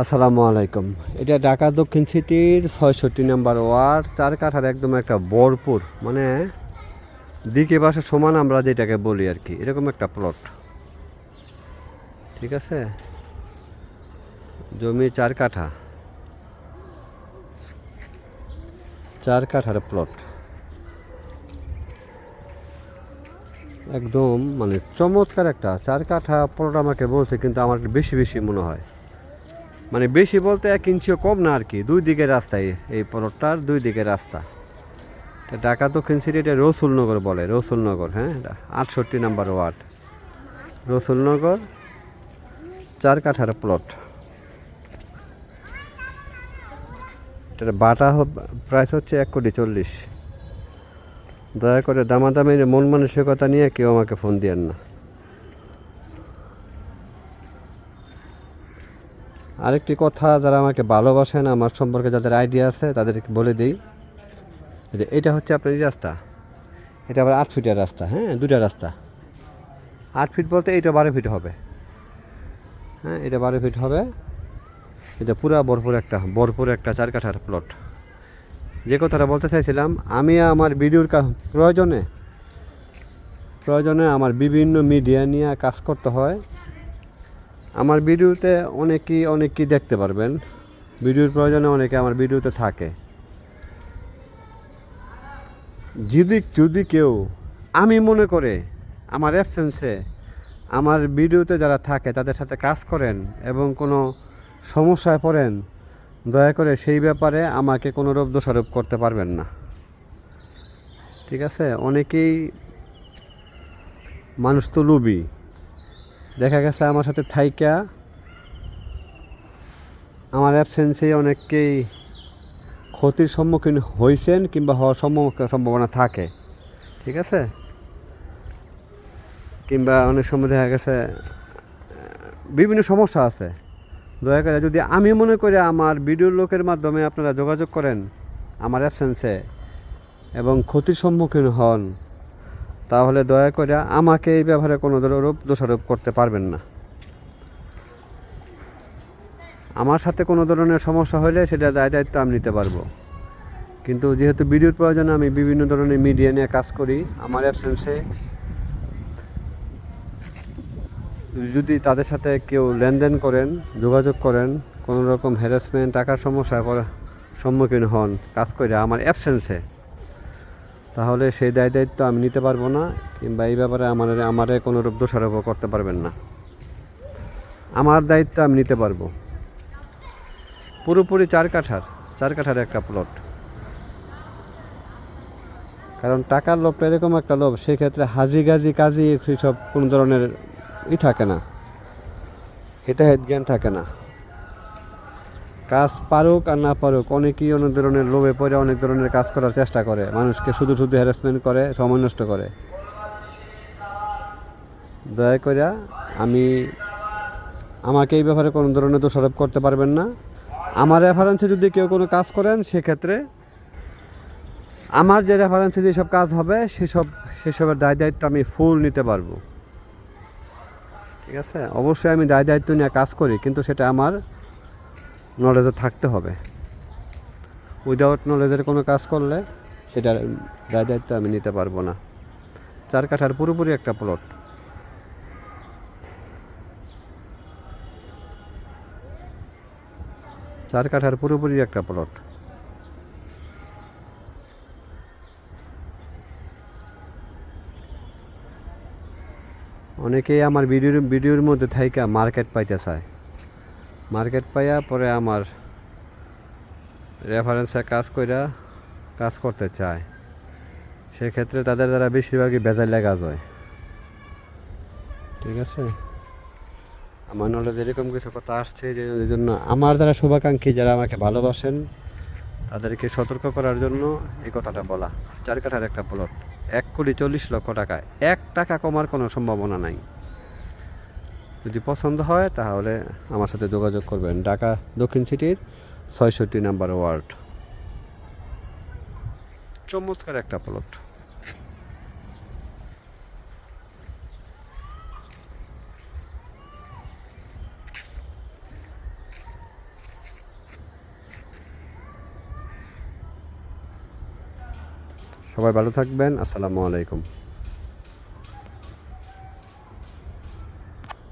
আসসালামু আলাইকুম। এটা ঢাকা দক্ষিণ সিটির ৬৬ নাম্বার ওয়ার্ড, ৪ কাঠার একদম একটা ভরপুর, মানে দিকে পাশে সমান আমরা যেটাকে বলি আর কি, এরকম একটা প্লট। ঠিক আছে, জমি ৪ কাঠা, ৪ কাঠার প্লট, একদম মানে চমৎকার একটা ৪ কাঠা প্লট আমাকে বলছে, কিন্তু আমার বেশি বেশি মনে হয়, মানে বেশি বলতে 1 ইঞ্চিও কম না আর কি। দুই দিকের রাস্তায় এই প্লটটার, দুই দিকের রাস্তা। এটা ঢাকা দক্ষিণ সিটি, এটা রসুলনগর বলে, রসুলনগর। হ্যাঁ, এটা ৬৮ নাম্বার ওয়ার্ড, রসুলনগর, ৪ কাঠার প্লট। এটার বাটা প্রাইস হচ্ছে 1,40,00,000। দয়া করে দামাদামির মন মানসিকতা নিয়ে কেউ আমাকে ফোন দিয়েন না। আরেকটি কথা, যারা আমাকে ভালোবাসেন, আমার সম্পর্কে যাদের আইডিয়া আছে, তাদেরকে বলে দিই যে এটা হচ্ছে আপনার এই রাস্তা, এটা আবার 8 ফিটের রাস্তা। হ্যাঁ, দুটা রাস্তা। 8 ফিট বলতে এইটা 12 ফিট হবে। হ্যাঁ, এটা 12 ফিট হবে। এটা পুরা ভরপুর একটা 4 কাঠার প্লট। যে কথাটা বলতে চাইছিলাম, আমি আমার ভিডিওর প্রয়োজনে আমার বিভিন্ন মিডিয়া নিয়ে কাজ করতে হয়। আমার ভিডিওতে অনেকেই দেখতে পারবেন, ভিডিওর প্রয়োজনে অনেকে আমার ভিডিওতে থাকে। যদি কেউ, আমি মনে করে আমার অ্যাবসেন্সে আমার ভিডিওতে যারা থাকে তাদের সাথে কাজ করেন এবং কোনো সমস্যায় পড়েন, দয়া করে সেই ব্যাপারে আমাকে কোনো রূপ দোষারোপ করতে পারবেন না। ঠিক আছে, অনেকেই মানুষ তো লোভী, দেখা গেছে আমার সাথে থাইকা আমার অ্যাবসেন্সে অনেকেই ক্ষতির সম্মুখীন হয়েছেন কিংবা হওয়ার সম্ভাবনা থাকে। ঠিক আছে, কিংবা অনেক সময় দেখা গেছে বিভিন্ন সমস্যা আছে। দয়া করে, যদি আমি মনে করি আমার ভিডিওর লোকের মাধ্যমে আপনারা যোগাযোগ করেন আমার অ্যাবসেন্সে এবং ক্ষতির সম্মুখীন হন, তাহলে দয়া করে আমাকে এই ব্যাপারে কোনো দোষারোপ করতে পারবেন না। আমার সাথে কোনো ধরনের সমস্যা হলে সেটা দায়িত্ব আমি নিতে পারবো, কিন্তু যেহেতু ভিডিওর প্রয়োজনে আমি বিভিন্ন ধরনের মিডিয়া নিয়ে কাজ করি, আমার অ্যাবসেন্সে যদি তাদের সাথে কেউ লেনদেন করেন, যোগাযোগ করেন, কোনো রকম হ্যারাসমেন্ট, টাকার সমস্যার সম্মুখীন হন কাজ করে আমার অ্যাবসেন্সে, তাহলে সেই দায়িত্ব আমি নিতে পারবো না, কিংবা এই ব্যাপারে আমারে কোনো রূপ দোষারোপ করতে পারবেন না। আমার দায়িত্ব আমি নিতে পারবো। পুরোপুরি 4 কাঠার একটা প্লট। কারণ টাকার লোভটা এরকম একটা লোভ, সেক্ষেত্রে কাজী সেসব কোনো ধরনের থাকে না, হিতাহিত জ্ঞান থাকে না। কাজ পারুক আর না পারুক, অনেকেই অনেক ধরনের লোভে পড়ে অনেক ধরনের কাজ করার চেষ্টা করে, মানুষকে শুধু হ্যারাসমেন্ট করে, সময় নষ্ট করে। দয়া করে আমাকে এই ব্যাপারে কোনো ধরনের দোষারোপ করতে পারবেন না। আমার রেফারেন্সে যদি কেউ কোনো কাজ করেন, সেক্ষেত্রে আমার যে রেফারেন্সে যেসব কাজ হবে সেসবের দায়িত্ব আমি ফুল নিতে পারবো। ঠিক আছে, অবশ্যই আমি দায়িত্ব নিয়ে কাজ করি, কিন্তু সেটা আমার নলেজে থাকতে হবে। উইদাউট নলেজের কোনো কাজ করলে সেটার দায়িত্ব আমি নিতে পারবো না। 4 কাঠার পুরোপুরি একটা প্লট। চার কাঠার পুরোপুরি একটা প্লট। অনেকেই আমার ভিডিওর মধ্যে থাইকা মার্কেট পাইতে চায়, মার্কেট পাইয়া পরে আমার রেফারেন্সে কাজ করতে চায়। সেক্ষেত্রে তাদের দ্বারা বেশিরভাগই বেজাইলা কাজ হয়। ঠিক আছে, আমার নলেজ এরকম কিছু কথা আসছে, যে এই জন্য আমার যারা শুভাকাঙ্ক্ষী, যারা আমাকে ভালোবাসেন, তাদেরকে সতর্ক করার জন্য এই কথাটা বলা। 4 কাঠার একটা প্লট, 1,40,00,000 টাকা, 1 টাকা কমার কোনো সম্ভাবনা নাই। যদি পছন্দ হয় তাহলে আমার সাথে যোগাযোগ করবেন। ঢাকা দক্ষিণ সিটির ৬৬ নাম্বার ওয়ার্ড, চমৎকার একটা প্লট। সবাই ভালো থাকবেন। আসসালামু আলাইকুম।